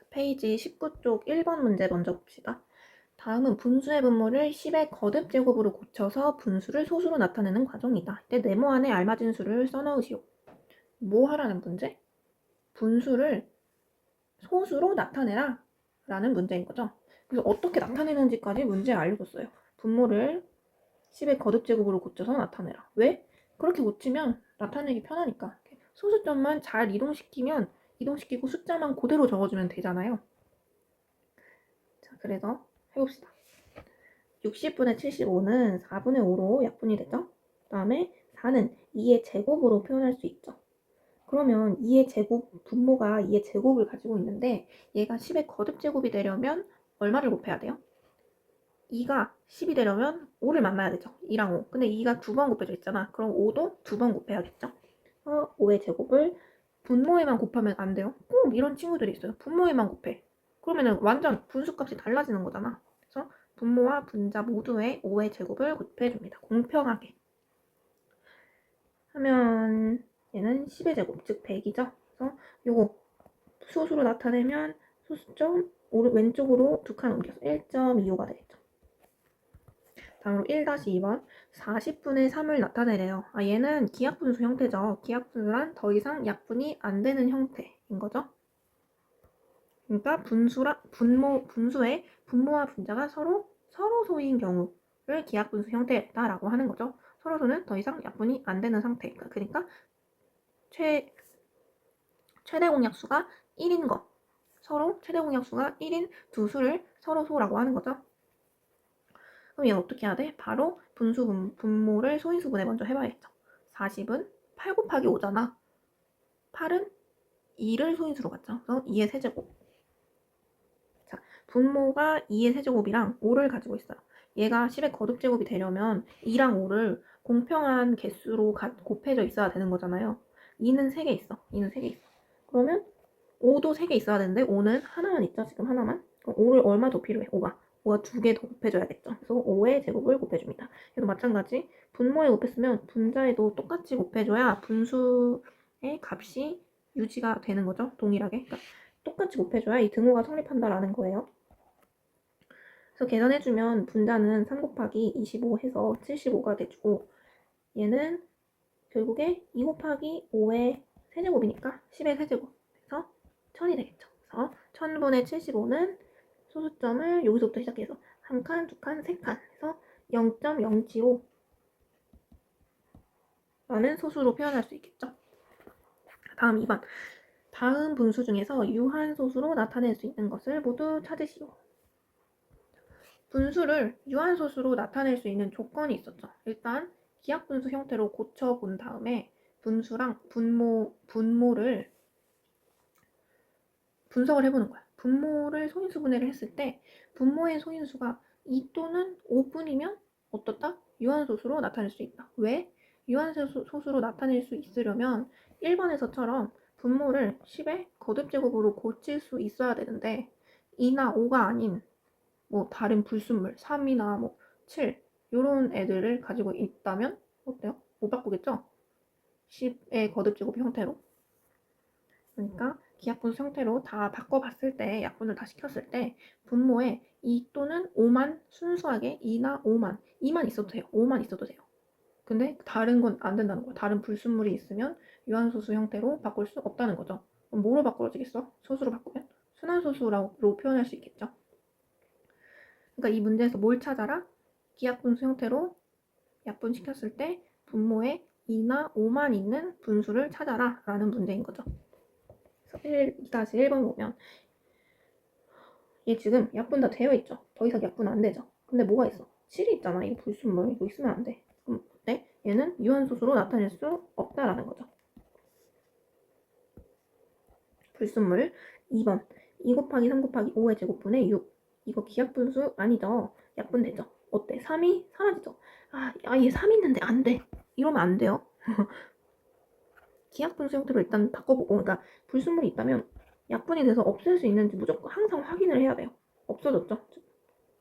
페이지 19쪽 1번 문제 먼저 봅시다. 다음은 분수의 분모를 10의 거듭 제곱으로 고쳐서 분수를 소수로 나타내는 과정이다. 이때 네모 안에 알맞은 수를 써넣으시오. 뭐 하라는 문제? 분수를 소수로 나타내라 라는 문제인 거죠. 그래서 어떻게 나타내는지까지 문제에 알려줬어요. 분모를 10의 거듭 제곱으로 고쳐서 나타내라. 왜? 그렇게 고치면 나타내기 편하니까. 소수점만 잘 이동시키고 숫자만 그대로 적어주면 되잖아요. 자, 그래서 해봅시다. 60분의 75는 4분의 5로 약분이 되죠. 그 다음에 4는 2의 제곱으로 표현할 수 있죠. 그러면 2의 제곱, 분모가 2의 제곱을 가지고 있는데 얘가 10의 거듭 제곱이 되려면 얼마를 곱해야 돼요? 2가 10이 되려면 5를 만나야 되죠. 2랑 5. 근데 2가 두 번 곱해져 있잖아. 그럼 5도 두 번 곱해야겠죠. 5의 제곱을 분모에만 곱하면 안 돼요. 꼭 이런 친구들이 있어요. 분모에만 곱해. 그러면은 완전 분수값이 달라지는 거잖아. 그래서 분모와 분자 모두의 5의 제곱을 곱해줍니다. 공평하게. 하면 얘는 10의 제곱, 즉 100이죠. 그래서 요거 수수로 나타내면 소수점 왼쪽으로 두 칸 옮겨서 1.25가 되겠죠. 다음으로 1-2번 40분의 3을 나타내래요. 얘는 기하분수 형태죠. 기하분수란 더 이상 약분이 안 되는 형태인 거죠. 그러니까 분수의 분모와 분자가 서로 소인 경우를 기하분수 형태다라고 하는 거죠. 서로소는 더 이상 약분이 안 되는 상태. 그러니까 최대 공약수가 1인 것. 서로 최대 공약수가 1인 두 수를 서로소라고 하는 거죠. 그럼 얘는 어떻게 해야 돼? 바로 분모를 소인수분해 먼저 해봐야겠죠. 40은 8 곱하기 5잖아. 8은 2를 소인수로 갖죠. 그래서 2의 세제곱. 자, 분모가 2의 세제곱이랑 5를 가지고 있어요. 얘가 10의 거듭제곱이 되려면 2랑 5를 공평한 개수로 곱해져 있어야 되는 거잖아요. 2는 3개 있어. 2는 3개 있어. 그러면 5도 3개 있어야 되는데 5는 하나만 있죠. 지금 하나만. 그럼 5를 얼마 더 필요해? 5가 2개 더 곱해줘야겠죠. 그래서 5의 제곱을 곱해줍니다. 얘도 마찬가지 분모에 곱했으면 분자에도 똑같이 곱해줘야 분수의 값이 유지가 되는 거죠. 동일하게. 그러니까 똑같이 곱해줘야 이 등호가 성립한다라는 거예요. 그래서 계산해주면 분자는 3 곱하기 25 해서 75가 되고 얘는 결국에 2 곱하기 5의 세제곱이니까 10의 세제곱. 그래서 1000이 되겠죠. 그래서 1000분의 75는 소수점을 여기서부터 시작해서 한 칸, 두 칸, 세 칸 해서 0.075 라는 소수로 표현할 수 있겠죠. 다음 2번. 다음 분수 중에서 유한소수로 나타낼 수 있는 것을 모두 찾으시오. 분수를 유한소수로 나타낼 수 있는 조건이 있었죠. 일단 기하분수 형태로 고쳐본 다음에 분수랑 분모를 분석을 해보는 거야. 분모를 소인수분해를 했을 때 분모의 소인수가 2 또는 5뿐이면 어떻다? 유한소수로 나타낼 수 있다. 왜? 유한소수로 나타낼 수 있으려면 1번에서처럼 분모를 10의 거듭제곱으로 고칠 수 있어야 되는데 2나 5가 아닌 뭐 다른 불순물 3이나 뭐 7 이런 애들을 가지고 있다면 어때요? 못 바꾸겠죠? 10의 거듭제곱 형태로. 그러니까 기하분수 형태로 다 바꿔봤을 때 약분을 다 시켰을 때 분모에 2 또는 5만 순수하게 2나 2만 있어도 돼요. 5만 있어도 돼요. 근데 다른 건 안 된다는 거야. 다른 불순물이 있으면 유한소수 형태로 바꿀 수 없다는 거죠. 그럼 뭐로 바꿔지겠어? 소수로 바꾸면? 순환소수로 표현할 수 있겠죠. 그러니까 이 문제에서 뭘 찾아라? 기하분수 형태로 약분시켰을 때 분모에 2나 5만 있는 분수를 찾아라 라는 문제인 거죠. 2-1번 보면 얘 지금 약분 다 되어 있죠. 더 이상 약분 안 되죠. 근데 뭐가 있어? 7이 있잖아. 이거 불순물. 이거 있으면 안 돼. 그럼 어때? 얘는 유한소수로 나타낼 수 없다라는 거죠. 불순물 2번 2 곱하기 3 곱하기 5의 제곱분의 6. 이거 기하분수 아니죠. 약분되죠. 어때? 3이 사라지죠. 얘 3 있는데 안 돼. 이러면 안 돼요. 기하분수 형태로 일단 바꿔보고, 그러니까 불순물이 있다면 약분이 돼서 없앨 수 있는지 무조건 항상 확인을 해야 돼요. 없어졌죠?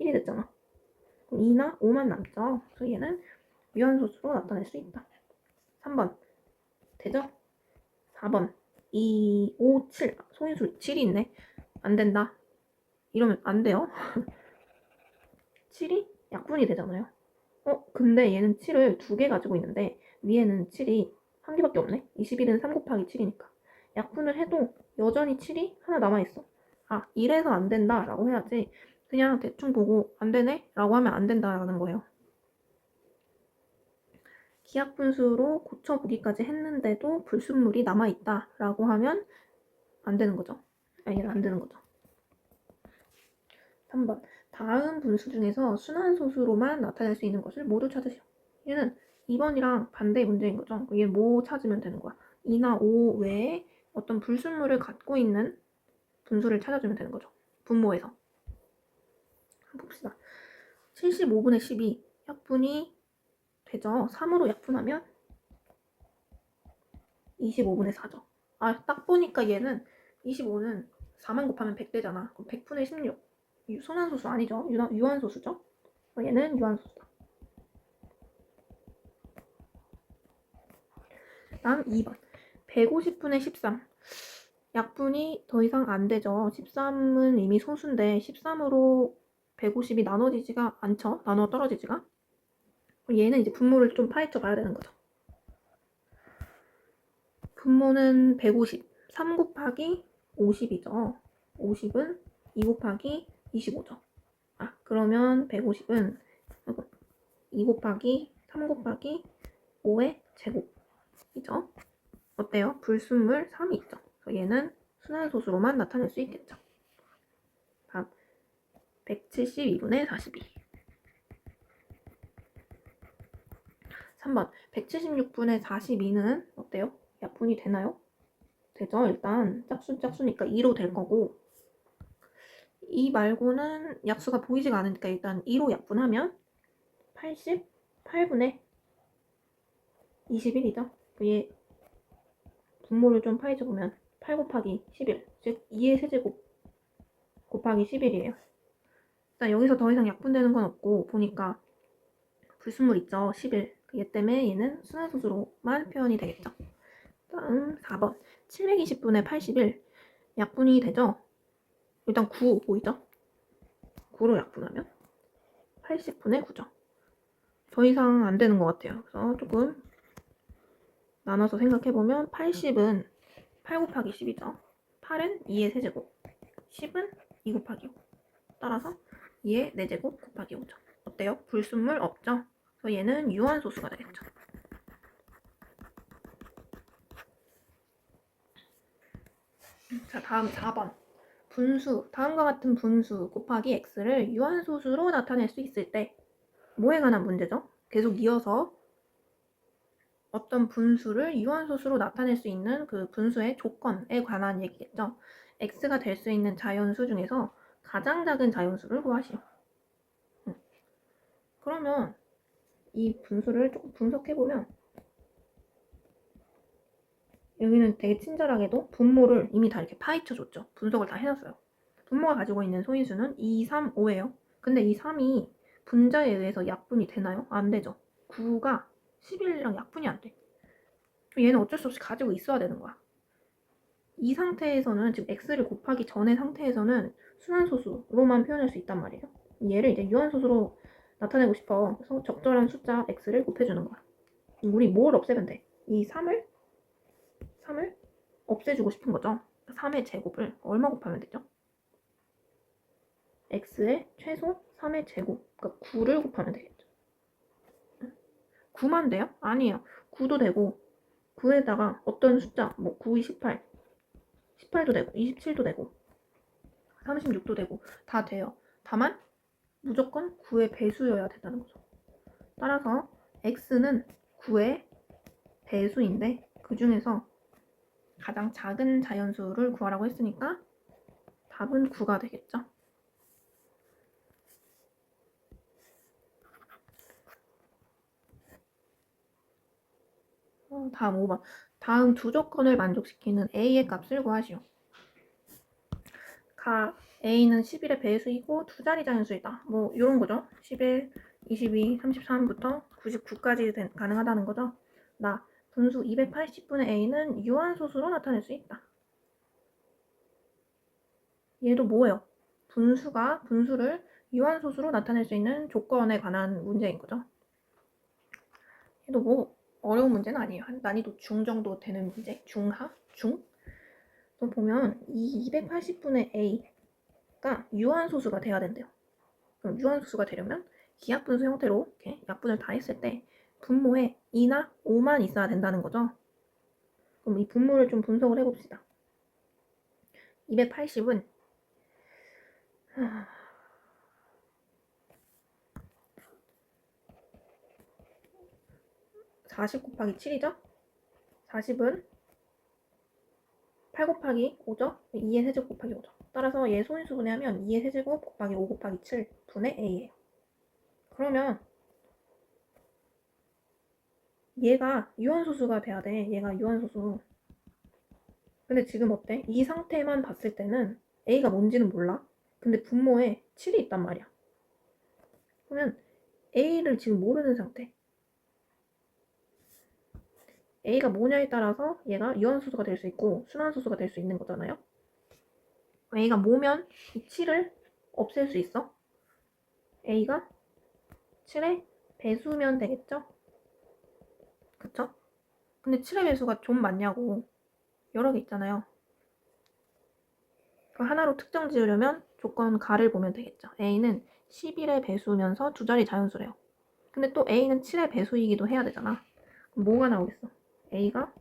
1이 됐잖아. 그럼 2나 5만 남죠. 그래서 얘는 유한소수로 나타낼 수 있다. 3번 되죠? 4번 2, 5, 7 소인수 7이 있네. 안 된다. 이러면 안 돼요. 7이 약분이 되잖아요. 근데 얘는 7을 2개 가지고 있는데 위에는 7이 1개밖에 없네. 21은 3 곱하기 7이니까. 약분을 해도 여전히 7이 하나 남아있어. 아, 이래서 안 된다 라고 해야지. 그냥 대충 보고 안 되네? 라고 하면 안 된다라는 거예요. 기하분수로 고쳐보기까지 했는데도 불순물이 남아있다 라고 하면 안 되는 거죠. 얘는 안 되는 거죠. 3번. 다음 분수 중에서 순환소수로만 나타낼 수 있는 것을 모두 찾으시오. 얘는 2번이랑 반대 문제인 거죠. 얘 뭐 찾으면 되는 거야? 2나 5 외에 어떤 불순물을 갖고 있는 분수를 찾아주면 되는 거죠. 분모에서. 봅시다. 75분의 12 약분이 되죠. 3으로 약분하면 25분의 4죠. 아, 딱 보니까 얘는 25는 4만 곱하면 100 되잖아. 그럼 100분의 16. 순환소수 아니죠? 유한소수죠? 얘는 유한소수다. 다음 2번. 150분의 13. 약분이 더 이상 안 되죠. 13은 이미 소수인데 13으로 150이 나눠지지가 않죠. 나눠 떨어지지가. 얘는 이제 분모를 좀 파헤쳐 봐야 되는 거죠. 분모는 150. 3 곱하기 50이죠. 50은 2 곱하기 25죠. 아, 그러면 150은 2 곱하기 3 곱하기 5의 제곱이죠. 어때요? 불순물 3이 있죠. 그래서 얘는 순환소수로만 나타낼 수 있겠죠. 다음 172분의 42. 3번 176분의 42는 어때요? 약분이 되나요? 되죠. 일단 짝수니까 2로 될 거고, 이 말고는 약수가 보이지가 않으니까 일단 2로 약분하면 88분의 21이죠. 얘 분모를 좀 파헤쳐 보면 8 곱하기 11, 즉 2의 세제곱 곱하기 11이에요. 일단 여기서 더 이상 약분되는 건 없고 보니까 불순물 있죠. 11. 얘 때문에 얘는 순환소수로만 표현이 되겠죠. 다음 4번 720분의 81 약분이 되죠. 일단 9 보이죠? 9로 약분하면 80분의 9죠. 더 이상 안 되는 것 같아요. 그래서 조금 나눠서 생각해보면 80은 8 곱하기 10이죠. 8은 2의 세제곱, 10은 2 곱하기 5. 따라서 2의 4제곱 곱하기 5죠. 어때요? 불순물 없죠? 그래서 얘는 유한소수가 되겠죠. 자, 다음 4번. 분수, 다음과 같은 분수 곱하기 x를 유한소수로 나타낼 수 있을 때 뭐에 관한 문제죠? 계속 이어서 어떤 분수를 유한소수로 나타낼 수 있는 그 분수의 조건에 관한 얘기겠죠. x가 될 수 있는 자연수 중에서 가장 작은 자연수를 구하시오. 그러면 이 분수를 조금 분석해보면 여기는 되게 친절하게도 분모를 이미 다 이렇게 파헤쳐줬죠. 분석을 다 해놨어요. 분모가 가지고 있는 소인수는 2, 3, 5예요. 근데 이 3이 분자에 의해서 약분이 되나요? 안 되죠. 9가 11이랑 약분이 안 돼. 얘는 어쩔 수 없이 가지고 있어야 되는 거야. 이 상태에서는 지금 x를 곱하기 전의 상태에서는 순환소수로만 표현할 수 있단 말이에요. 얘를 이제 유한소수로 나타내고 싶어. 그래서 적절한 숫자 x를 곱해주는 거야. 우리 뭘 없애면 돼? 이 3을 없애주고 싶은 거죠. 3의 제곱을 얼마 곱하면 되죠? x의 최소 3의 제곱, 그러니까 9를 곱하면 되겠죠. 9만 돼요? 아니에요. 9도 되고 9에다가 어떤 숫자, 뭐 9, 2, 18, 18도 되고 27도 되고 36도 되고 다 돼요. 다만 무조건 9의 배수여야 된다는 거죠. 따라서 x는 9의 배수인데 그 중에서 가장 작은 자연수를 구하라고 했으니까 답은 9가 되겠죠. 다음 5번. 다음 두 조건을 만족시키는 a의 값을 구하시오. 각 a는 11의 배수이고 두 자리 자연수이다. 뭐 이런 거죠. 11, 22, 33부터 99까지 가능하다는 거죠. 나 분수 280분의 a는 유한소수로 나타낼 수 있다. 얘도 뭐예요? 분수를 유한소수로 나타낼 수 있는 조건에 관한 문제인 거죠. 얘도 뭐 어려운 문제는 아니에요. 한 난이도 중 정도 되는 문제. 중하? 중? 또 보면 이 280분의 a가 유한소수가 돼야 된대요. 그럼 유한소수가 되려면 기하분수 형태로 이렇게 약분을 다 했을 때 분모에 2나 5만 있어야 된다는 거죠. 그럼 이 분모를 좀 분석을 해봅시다. 280은 40 곱하기 7이죠? 40은 8 곱하기 5죠? 2의 세제곱 곱하기 5죠. 따라서 얘 소인수분해하면 2의 세제곱 곱하기 5 곱하기 7분의 a예요. 그러면 얘가 유한소수가 돼야 돼. 얘가 유한소수. 근데 지금 어때? 이 상태만 봤을 때는 a가 뭔지는 몰라. 근데 분모에 7이 있단 말이야. 그러면 a를 지금 모르는 상태. a가 뭐냐에 따라서 얘가 유한소수가 될 수 있고 순환소수가 될 수 있는 거잖아요. a가 뭐면 이 7을 없앨 수 있어? a가 7의 배수면 되겠죠? 그쵸? 근데 7의 배수가 좀 많냐고. 여러 개 있잖아요. 그 하나로 특정 지으려면 조건 가를 보면 되겠죠. a는 11의 배수면서 두 자리 자연수래요. 근데 또 a는 7의 배수이기도 해야 되잖아. 그럼 뭐가 나오겠어? a가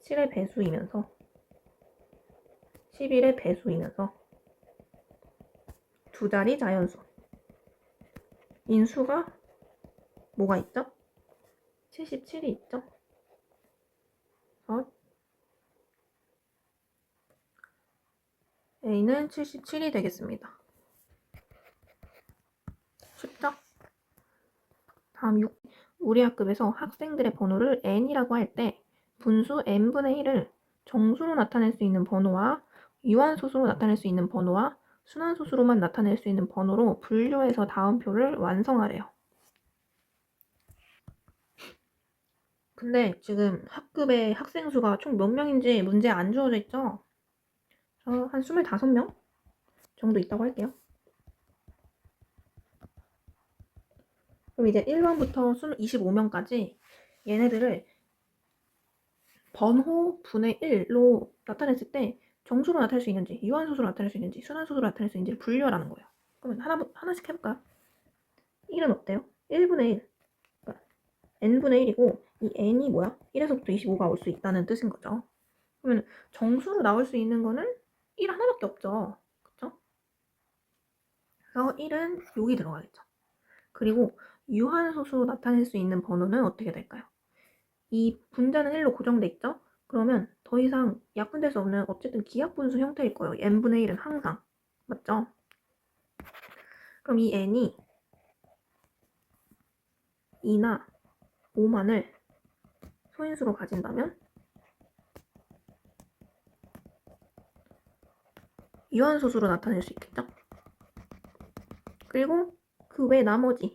7의 배수이면서 11의 배수이면서 두 자리 자연수. 인수가 뭐가 있죠? 77이 있죠? a는 77이 되겠습니다. 쉽죠? 다음 6. 우리 학급에서 학생들의 번호를 n이라고 할 때 분수 n분의 1을 정수로 나타낼 수 있는 번호와 유한소수로 나타낼 수 있는 번호와 순환소수로만 나타낼 수 있는 번호로 분류해서 다음표를 완성하래요. 근데 지금 학급의 학생 수가 총 몇 명인지 문제에 안 주어져 있죠? 한 25명 정도 있다고 할게요. 그럼 이제 1번부터 25명까지 얘네들을 번호 분의 1로 나타냈을 때 정수로 나타낼 수 있는지, 유한소수로 나타낼 수 있는지, 순환소수로 나타낼 수 있는지를 분류하라는 거예요. 그러면 하나씩 해볼까요? 1은 어때요? 1분의 1. 그러니까 n분의 1이고 이 n이 뭐야? 1에서부터 25가 올 수 있다는 뜻인 거죠. 그러면 정수로 나올 수 있는 거는 1 하나밖에 없죠. 그쵸? 그래서 1은 여기 들어가겠죠. 그리고 유한소수로 나타낼 수 있는 번호는 어떻게 될까요? 이 분자는 1로 고정돼 있죠? 그러면 더 이상 약분될 수 없는 어쨌든 기하분수 형태일 거예요. n분의 1은 항상. 맞죠? 그럼 이 n이 2나 5만을 소인수로 가진다면 유한소수로 나타낼 수 있겠죠? 그리고 그 외 나머지는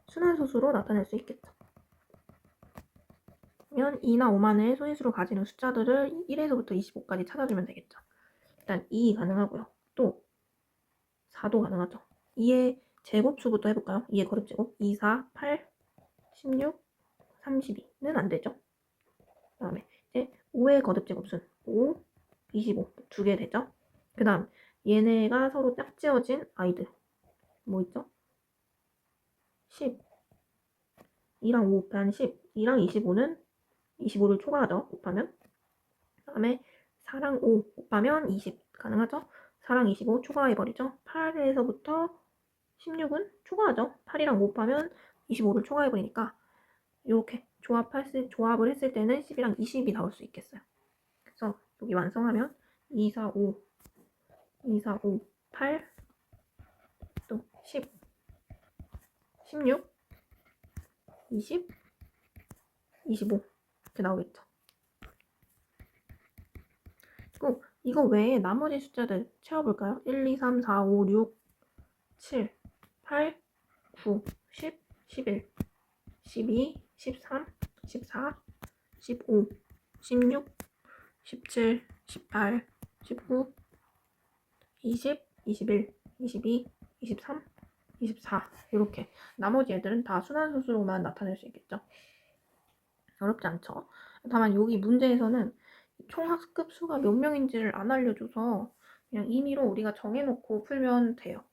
순환소수로 나타낼 수 있겠죠. 그러면 2나 5만을 소인수로 가지는 숫자들을 1에서부터 25까지 찾아주면 되겠죠. 일단 2 가능하고요. 또 4도 가능하죠. 2의 제곱수부터 해볼까요? 2의 거듭제곱. 2, 4, 8, 16, 32는 안 되죠. 그 다음에 이제 5의 거듭제곱순 5, 25 두 개 되죠. 그 다음 얘네가 서로 짝지어진 아이들 뭐 있죠? 10 2랑 5 곱하면 10 2랑 25는 25를 초과하죠. 곱하면 그 다음에 4랑 5 곱하면 20 가능하죠. 4랑 25 초과해버리죠. 8에서부터 16은 초과하죠. 8이랑 5 곱하면 25를 초과해버리니까 이렇게 조합을 했을 때는 10이랑 20이 나올 수 있겠어요. 그래서 여기 완성하면 2, 4, 5, 2, 4, 5, 8, 또 10, 16, 20, 25 이렇게 나오겠죠. 그리고 이거 외에 나머지 숫자들 채워볼까요? 1, 2, 3, 4, 5, 6, 7, 8, 9, 10, 11, 12, 13, 14, 15, 16, 17, 18, 19, 20, 21, 22, 23, 24 이렇게 나머지 애들은 다 순환수수로만 나타낼 수 있겠죠. 어렵지 않죠. 다만 여기 문제에서는 총 학급 수가 몇 명인지를 안 알려줘서 그냥 임의로 우리가 정해놓고 풀면 돼요.